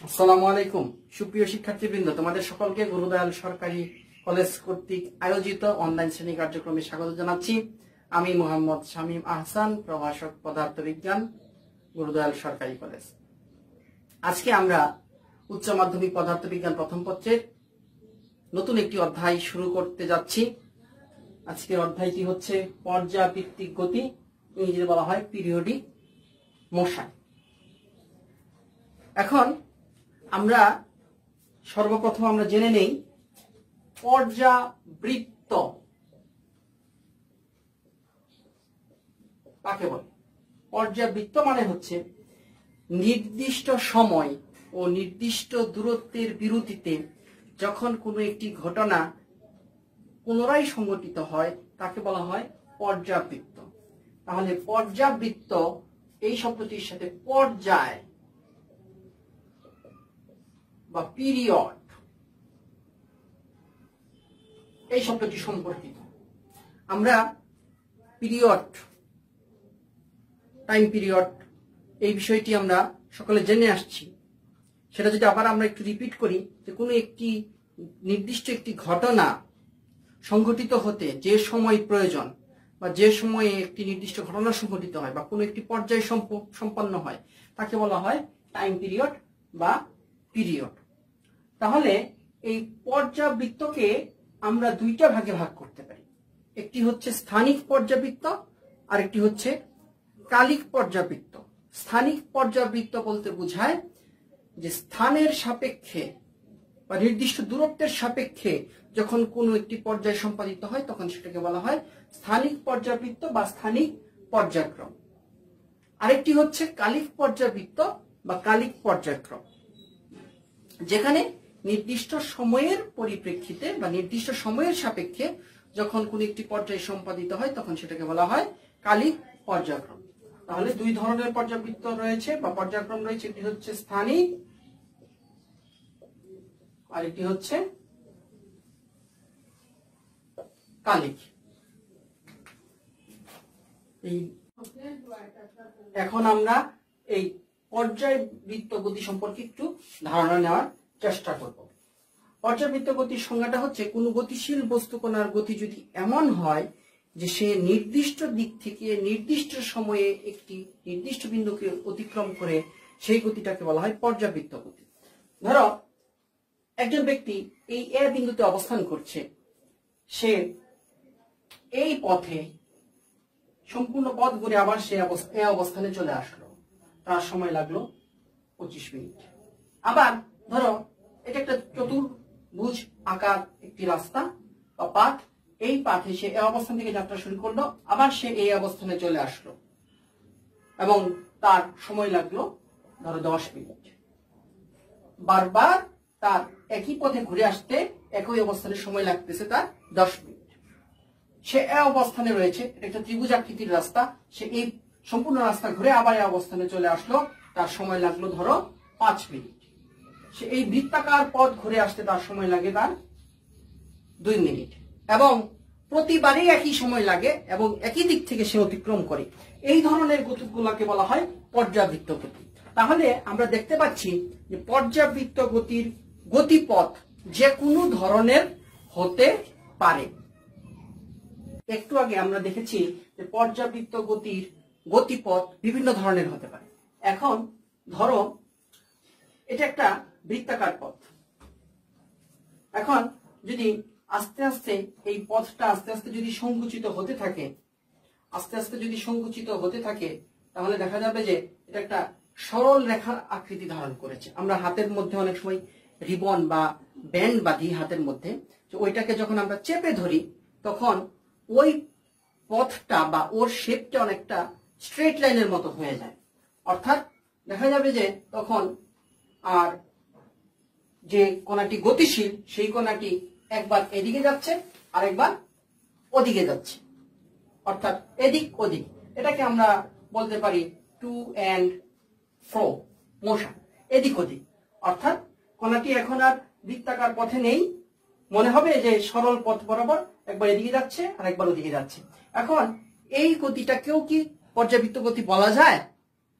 আসসালামু আলাইকুম সুপ্রিয় শিক্ষার্থীবৃন্দ, তোমাদের সকলকে গুরুদয়াল সরকারি কলেজ কর্তৃক আয়োজিত অনলাইন শ্রেণী কার্যক্রমে স্বাগত জানাচ্ছি। আমি মোহাম্মদ শামীম আহসান, প্রভাষক পদার্থবিজ্ঞান, গুরুদয়াল সরকারি কলেজ। আজকে আমরা উচ্চ মাধ্যমিক পদার্থবিজ্ঞান প্রথম পত্রের নতুন একটি অধ্যায় শুরু করতে যাচ্ছি। আজকের অধ্যায়টি হচ্ছে পর্যাবৃত্তিক গতি, ইংরেজিতে বলা হয় পিরিয়ডিক মোশন। এখন আমরা সর্বপ্রথম জেনে নেই পর্যাবৃত্ত কাকে বলে। পর্যাবৃত্ত মানে হচ্ছে নির্দিষ্ট সময় ও নির্দিষ্ট দূরত্বের বিরতিতে যখন কোনো একটি ঘটনা পুনরায় সংঘটিত হয় তাকে বলা হয় পর্যাবৃত্ত। তাহলে পর্যাবৃত্ত এই শব্দটির সাথে পর্যায় বা পিরিয়ড এই শব্দটি সম্পর্কিত। আমরা পিরিয়ড, টাইম পিরিয়ড এই বিষয়টি আমরা সকলে জেনে আসছি। সেটা যদি আবার আমরা একটু রিপিট করি, যে কোনো একটি নির্দিষ্ট একটি ঘটনা সংঘটিত হতে যে সময় প্রয়োজন বা যে সময়ে একটি নির্দিষ্ট ঘটনা সংঘটিত হয় বা কোনো একটি পর্যায় সম্পন্ন হয় তাকে বলা হয় টাইম পিরিয়ড বা পিরিয়ড। তাহলে এই পর্যাবৃত্তকে আমরা দুইটা ভাগে ভাগ করতে পারি। একটি হচ্ছে স্থানিক পর্যাবৃত্ত আর একটি হচ্ছে কালিক পর্যাবৃত্ত। স্থানিক পর্যাবৃত্ত বলতে বোঝায় যে স্থানের সাপেক্ষে বা নির্দিষ্ট দূরত্বের সাপেক্ষে যখন কোনো একটি পর্যায় সম্পাদিত হয় তখন সেটাকে বলা হয় স্থানিক পর্যাবৃত্ত বা স্থানিক পর্যায়ক্রম। আরেকটি হচ্ছে কালিক পর্যাবৃত্ত বা কালিক পর্যায়ক্রম, যেখানে নির্দিষ্ট সময়ের পরিপ্রেক্ষিতে বা নির্দিষ্ট সময়ের সাপেক্ষে যখন কোন একটি পর্যায় সম্পাদিত হয় তখন সেটাকে বলা হয় কালিক পর্যায়ক্রম। তাহলে দুই ধরনের পর্যাবৃত্ত রয়েছে বা পর্যায়ক্রম রয়েছে, একটি হচ্ছে স্থানিক আর একটি হচ্ছে কালিক। এখন আমরা এই পর্যাবৃত্ত গতি সম্পর্কে একটু ধারণা নেওয়ার চেষ্টা করব। পর্যাবৃত্ত গতির সংজ্ঞাটা হচ্ছে কোন গতিশীল বস্তু কণার গতি যদি এমন হয় যে সে নির্দিষ্ট দিক থেকে নির্দিষ্ট সময়ে একটি নির্দিষ্ট বিন্দুকে অতিক্রম করে, সেই গতিটাকে বলা হয় পর্যাবৃত্ত গতি। ধরো একজন ব্যক্তি এই এ বিন্দুতে অবস্থান করছে, সে এই পথে সম্পূর্ণ পথ ঘুরে আবার সে এ অবস্থানে চলে আসলো, তার সময় লাগলো 25 মিনিট। আবার ধরো এটা একটা চতুর্ভুজ আকার একটি রাস্তা বা পাথ, এই পাথে সে এই অবস্থান থেকে যাত্রা শুরু করলো, আবার সে এই অবস্থানে চলে আসলো এবং তার সময় লাগলো ধরো 10 মিনিট। বারবার তার একই পথে ঘুরে আসতে একই অবস্থানে সময় লাগতেছে তার 10 মিনিট। সে এই অবস্থানে রয়েছে, এটা একটা ত্রিভুজ আকৃতির রাস্তা, সে এই সম্পূর্ণ রাস্তা ঘুরে আবার এই অবস্থানে চলে আসলো, তার সময় লাগলো ধরো 5 মিনিট। সে এই বৃত্তাকার পথ ঘুরে আসতে তার সময় লাগে তার 2 মিনিট, এবং প্রতিবারই একই সময় লাগে এবং একই দিক থেকে সে অতিক্রম করে। এই ধরনের গতিগুলোকে বলা হয় পর্যাবৃত্ত গতি। তাহলে আমরা দেখতে পাচ্ছি যে পর্যাবৃত্ত গতির গতিপথ যে কোনো ধরনের হতে পারে। একটু আগে আমরা দেখেছি যে পর্যাবৃত্ত গতির গতিপথ বিভিন্ন ধরনের হতে পারে। এখন ধরো এটা একটা বৃত্তাকার পথ। এখন যদি আস্তে আস্তে এই পথটা আস্তে আস্তে যদি সংকুচিত হতে থাকে, তাহলে দেখা যাবে যে এটা একটা সরল রেখার আকৃতি ধারণ করেছে। আমরা হাতের মধ্যে অনেক সময় রিবন বা ব্যান্ড বাঁধি হাতের মধ্যে, ওইটাকে যখন আমরা চেপে ধরি তখন ওই পথটা বা ওর শেপটা অনেকটা স্ট্রেট লাইনের মতো হয়ে যায়। অর্থাৎ দেখা যাবে যে তখন আর যে কোণাটি গতিশীল সেই কোণাটি একবার এদিকে যাচ্ছে আর একবার ওদিকে যাচ্ছে, অর্থাৎ এদিক ওদিক। এটাকে আমরা বলতে পারি টু অ্যান্ড ফ্রো মোশন, এদিক ওদিক। অর্থাৎ কোণাটি এখন আর বৃত্তাকার পথে নেই, মনে হবে যে সরল পথ বরাবর একবার এদিকে যাচ্ছে আর একবার ওদিকে যাচ্ছে। এখন এই গতিটাকেও কি পর্যাবৃত্ত গতি বলা যায়?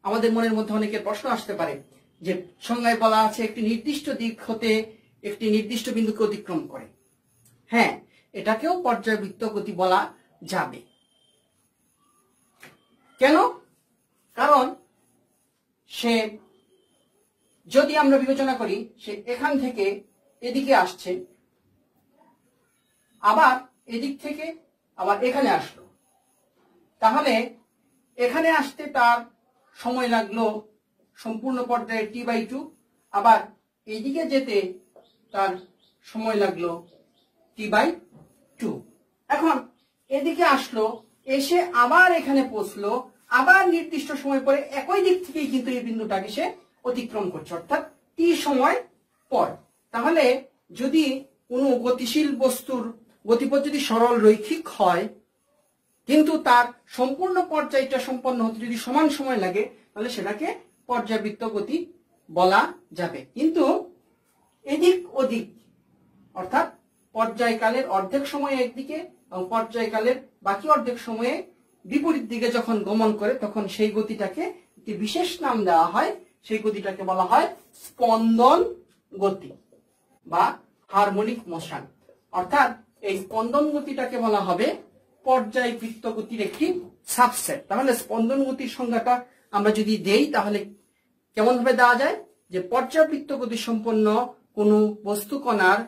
আমাদের মনের মধ্যে অনেকের প্রশ্ন আসতে পারে যে সংজ্ঞায় বলা আছে একটি নির্দিষ্ট দিক হতে একটি নির্দিষ্ট বিন্দুকে অতিক্রম করে, হ্যাঁ এটাকেও পর্যায়বৃত্ত গতি বলা যাবে। কেন? কারণ সে যদি আমরা বিবেচনা করি সে এখান থেকে এদিকে আসছে, আবার এদিক থেকে আবার এখানে আসলো, তাহলে এখানে আসতে তার সময় লাগলো সম্পূর্ণ পর্যায়ে t/2, আবার এদিকে যেতে তার সময় লাগলো t/2। এখন এদিকে আসলো, এসে আবার এখানে পৌঁছলো, আবার নির্দিষ্ট সময় পরে একই দিক থেকেই কিন্তু এই বিন্দুটাকে সে অতিক্রম করছে, অর্থাৎ t সময় পর। তাহলে যদি কোনো গতিশীল বস্তুর গতিপথ যদি সরল রৈখিক হয় কিন্তু তার সম্পূর্ণ পর্যায়টা সম্পন্ন হতে যদি সমান সময় লাগে, তাহলে সেটাকে পর্যায়বৃত্ত গতি বলা যাবে। কিন্তু এদিক ওদিক অর্থাৎ পর্যায়কালের অর্ধেক সময় একদিকে এবং পর্যায়কালের বাকি অর্ধেক সময়ে বিপরীত দিকে যখন গমন করে তখন সেই গতিটাকে একটি বিশেষ নাম দেওয়া হয়, সেই গতিটাকে বলা হয় স্পন্দন গতি বা হারমোনিক মোশন। অর্থাৎ এই স্পন্দন গতিটাকে বলা হবে পর্যায়বৃত্ত গতির একটি সাবসেট। তাহলে স্পন্দন গতির সংজ্ঞাটা আমরা যদি দেই তাহলে কেমন ভাবে দেওয়া যায়, যে পর্যায়বৃত্ত গতি সম্পন্ন কোন বস্তু কণার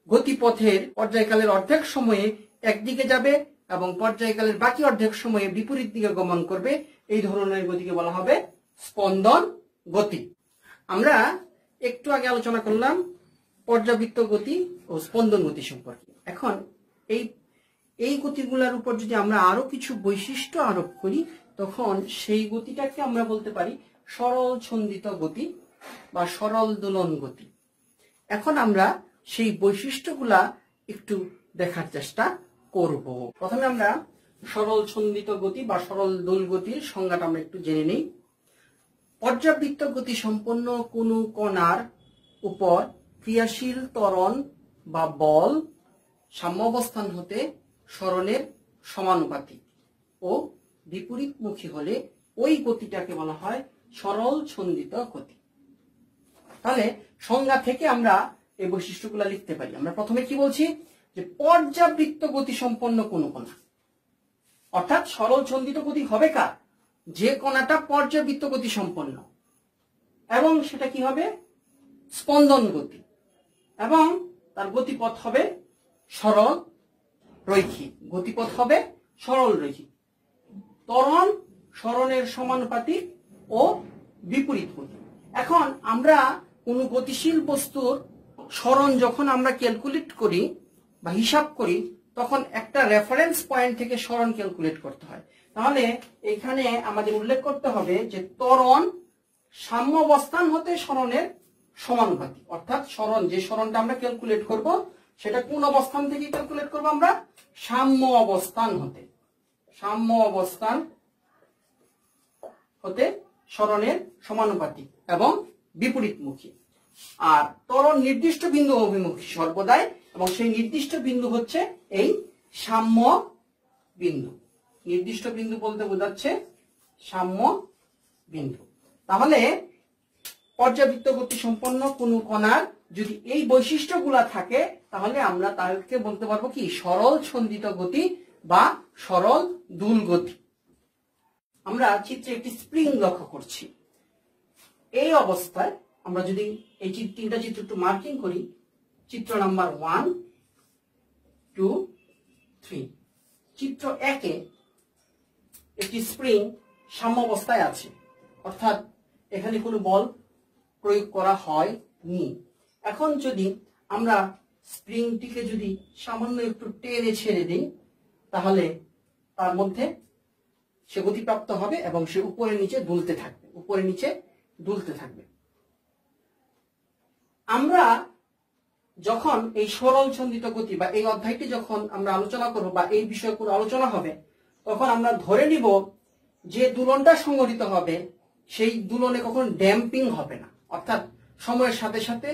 গতিপথের পর্যায়কালের অর্ধেক সময়ে একদিকে যাবে এবং পর্যায়কালের বাকি অর্ধেক সময়ে বিপরীত দিকে গমন করবে, এই ধরনের গতিকে বলা হবে স্পন্দন গতি। আমরা একটু আগে আলোচনা করলাম পর্যাবৃত্ত গতি ও স্পন্দন গতি সম্পর্কে। এখন এই গতিগুলোর উপর যদি আমরা আরো কিছু বৈশিষ্ট্য আরোপ করি তখন সেই গতিটাকে আমরা বলতে পারি সরল ছন্দিত গতি বা সরল দোলন গতি। এখন আমরা সেই বৈশিষ্ট্যগুলা একটু দেখার চেষ্টা করব। প্রথমে আমরা সরল ছন্দিত গতি বা সরল দোল গতির সংজ্ঞাটা আমরা একটু জেনে নিই। পর্যাবৃত্ত গতি সম্পন্ন কোনো কণার উপর ক্রিয়াশীল ত্বরণ বা বল সাম্যাবস্থান হতে সরণের সমানুপাতিক ও বিপরীতমুখী হলে ওই গতিটাকে বলা হয় সরল ছন্দিত গতি। তাহলে সংজ্ঞা থেকে আমরা এই বৈশিষ্ট্যগুলো লিখতে পারি। আমরা প্রথমে কি বলছি, যে পর্যাবৃত্ত গতি সম্পন্ন কোন কণা, অর্থাৎ সরল ছন্দিত গতি হবে কার, যে কণাটা পর্যাবৃত্ত গতি সম্পন্ন, এবং সেটা কি হবে স্পন্দন গতি, এবং তার গতিপথ হবে সরল রৈখিক। গতিপথ হবে সরল রৈখিক, ত্বরণ সরণের সমানুপাতিক ও বিপরীতমুখী। এখন আমরা কোন গতিশীল বস্তুর সরণ যখন আমরা ক্যালকুলেট করি বা হিসাব করি তখন একটা রেফারেন্স পয়েন্ট থেকে সরণ ক্যালকুলেট করতে হয়। তাহলে এখানে আমাদের উল্লেখ করতে হবে যে ত্বরণ সাম্যাবস্থান হতে সরণের সমানুপাতিক, অর্থাৎ সরণ যে সরণটা আমরা ক্যালকুলেট করব সেটা কোন অবস্থান থেকে ক্যালকুলেট করব, আমরা সাম্য অবস্থান হতে, সাম্য অবস্থান হতে সরণের সমানুপাতিক এবং বিপরীতমুখী। আর ত্বরণ নির্দিষ্ট বিন্দু অভিমুখী সর্বদাই, এবং সেই নির্দিষ্ট বিন্দু হচ্ছে এই সাম্য বিন্দু। নির্দিষ্ট বিন্দু বলতে বোঝাচ্ছে সাম্য বিন্দু। তাহলে পর্যাবৃত্ত গতি সম্পন্ন কোন কণার যদি এই বৈশিষ্ট্যগুলা থাকে তাহলে আমরা তাকে বলতে পারবো কি সরল ছন্দিত গতি বা সরল দুল গতি। আমরা চিত্রে একটি স্প্রিং লক্ষ্য করছি। এই অবস্থায় আমরা যদি এই তিনটা চিত্র একটু মার্কিং করি, চিত্র নাম্বার 1, 2, 3, চিত্র 1-এ একটি স্প্রিং সাম্যাবস্থায় আছে, অর্থাৎ এখানে কোনো বল প্রয়োগ করা হয়নি। এখন যদি আমরা স্প্রিংটিকে যদি সামান্য একটু টেনে ছেড়ে দিই তাহলে তার মধ্যে সে গতিপ্রাপ্ত হবে এবং সে উপরে নিচে দুলতে থাকবে, উপরে নিচে দুলতে থাকবে। আমরা যখন এই সরল ছন্দিত গতি বা এই অধ্যায়টি যখন আমরা আলোচনা করব বা এই বিষয়ে কোনো আলোচনা হবে তখন আমরা ধরে নিব যে দুলনটা সংঘটিত হবে সেই দুলনে কখনো ড্যাম্পিং হবে না, অর্থাৎ সময়ের সাথে সাথে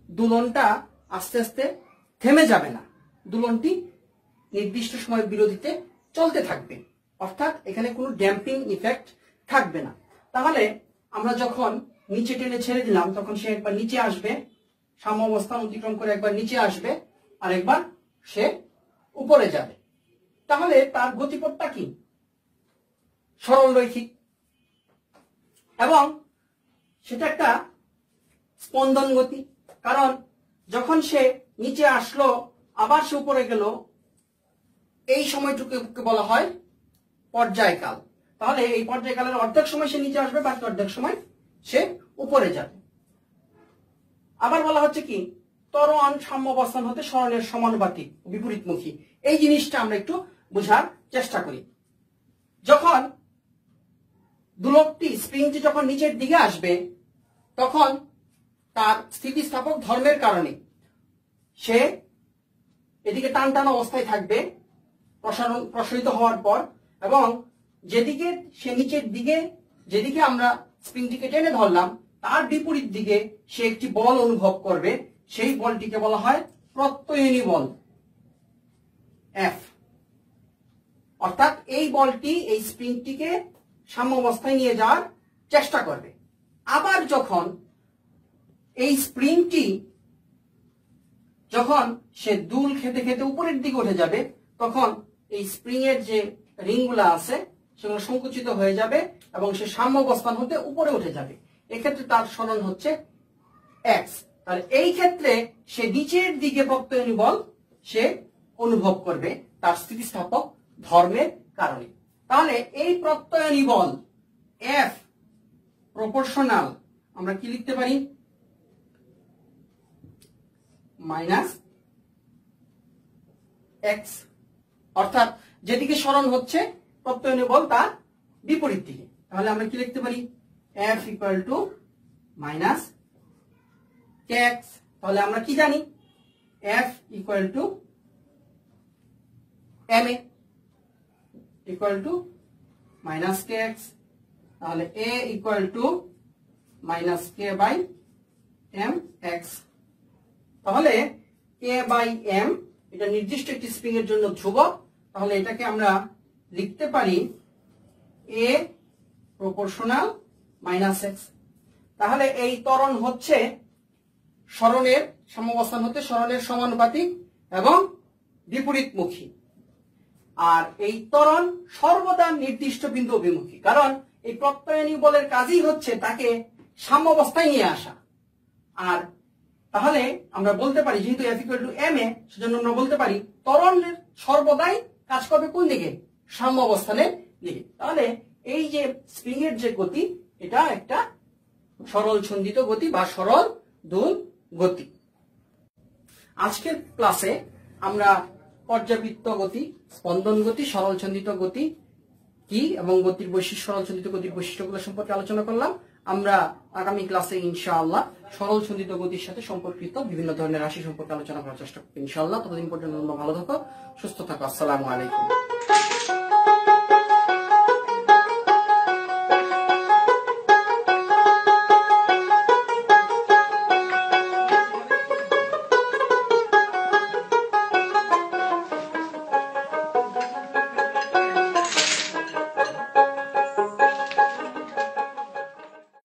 দুলনটা আস্তে আস্তে থেমে যাবে না, দুলনটি নির্দিষ্ট সময়ের বিরতিতে চলতে থাকবে, অর্থাৎ এখানে কোনো ড্যাম্পিং ইফেক্ট থাকবে না। তাহলে আমরা যখন নিচে টেনে ছেড়ে দিলাম তখন সে একবার নিচে আসবে, সাম্য অবস্থান অতিক্রম করে একবার নিচে আসবে, আর একবার সে উপরে যাবে। তাহলে তার গতিপথটা কি? সরল রৈখিক, এবং সেটা একটা স্পন্দন গতি। কারণ যখন সে নিচে আসলো আবার সে উপরে গেল, এই সময়টুকুকে বলা হয় পর্যায়কাল। তাহলে এই পর্যায়কালের অর্ধেক সময় সে নিচে আসবে, বাকি অর্ধেক সময় সে উপরে যাবে। আবার বলা হচ্ছে কি, ত্বরণ সাম্য অবস্থান হতে সরণের সমানুপাতিক বিপরীতমুখী। এই জিনিসটা আমরা একটু বোঝার চেষ্টা করি। যখন দোলকটি স্প্রিংটি যখন নিচের দিকে আসবে তখন তার স্থিতিস্থাপক ধর্মের কারণে সে এদিকে টান টান অবস্থায় থাকবে প্রসারিত হওয়ার পর, এবং যেদিকে সে নিচের দিকে, যেদিকে আমরা স্প্রিংটিকে টেনে ধরলাম তার বিপরীত দিকে সে একটি বল অনুভব করবে। সেই বলটিকে বলা হয় প্রত্যয়নী বল, এফ। অর্থাৎ এই বলটি এই স্প্রিংটিকে সাম্য অবস্থায় নিয়ে যাওয়ার চেষ্টা করবে। আবার যখন এই স্প্রিংটি যখন সে দুল খেতে খেতে উপরের দিকে উঠে যাবে তখন এই স্প্রিং এর যে রিংগুলো আছে সেগুলো সংকুচিত হয়ে যাবে এবং সে সাম্য অবস্থান হতে উপরে উঠে যাবে। এক্ষেত্রে তার সরণ হচ্ছে এক্স। তাহলে এই ক্ষেত্রে সে নিচের দিকে প্রত্যয়নী বল সে অনুভব করবে তার স্থিতিস্থাপক ধর্মের কারণে। তাহলে এই প্রত্যয়নী বল এফ প্রপোর্শনাল আমরা কি লিখতে পারি? Minus x. অর্থাৎ যেদিকে সরণ হচ্ছে প্রত্যয়নী বল তার বিপরীত দিকে। তাহলে আমরা কি লিখতে পারি? F equal to minus K X. তাহলে আমরা কি জানি? F equal to M A equal to minus K X. তাহলে A equal to minus K by M X. তাহলে কে বাই এম এটা নির্দিষ্ট একটি স্প্রিং এর জন্য ধ্রুবক। তাহলে এটাকে আমরা লিখতে পারি এ প্রপোর্শনাল মাইনাস এক্স। তাহলে এই ত্বরণ হচ্ছে সরণের সাম্যাবস্থান হতে সরণের সমানুপাতিক এবং বিপরীতমুখী। আর এই ত্বরণ সর্বদা নির্দিষ্ট বিন্দু অভিমুখী, কারণ এই প্রত্যয়নী বলের কাজই হচ্ছে তাকে সাম্যাবস্থায় নিয়ে আসা। আর তাহলে আমরা বলতে পারি যেহেতু এফ ইকুয়াল টু এম এ, সেজন্য আমরা বলতে পারি ত্বরণের সর্বদাই কাজ করবে কোন দিকে? সাম্য অবস্থানের দিকে। তাহলে এই যে স্প্রিং এর যে গতি এটা একটা সরল ছন্দিত গতি বা সরল দুল গতি। আজকের ক্লাসে আমরা পর্যাবৃত্ত গতি, স্পন্দন গতি, সরল ছন্দিত গতি কি এবং গতির বৈশিষ্ট্য, সরল ছন্দিত গতির বৈশিষ্ট্যগুলো সম্পর্কে আলোচনা করলাম। আমরা আগামী ক্লাসে ইনশাআল্লাহ সরল ছন্দিত গতির সাথে সম্পর্কিত বিভিন্ন ধরনের রাশি সম্পর্কে আলোচনা করার চেষ্টা করব ইনশাআল্লাহ। ততদিন পর্যন্ত ভালো থাকো, সুস্থ থাকো। আসসালামু আলাইকুম।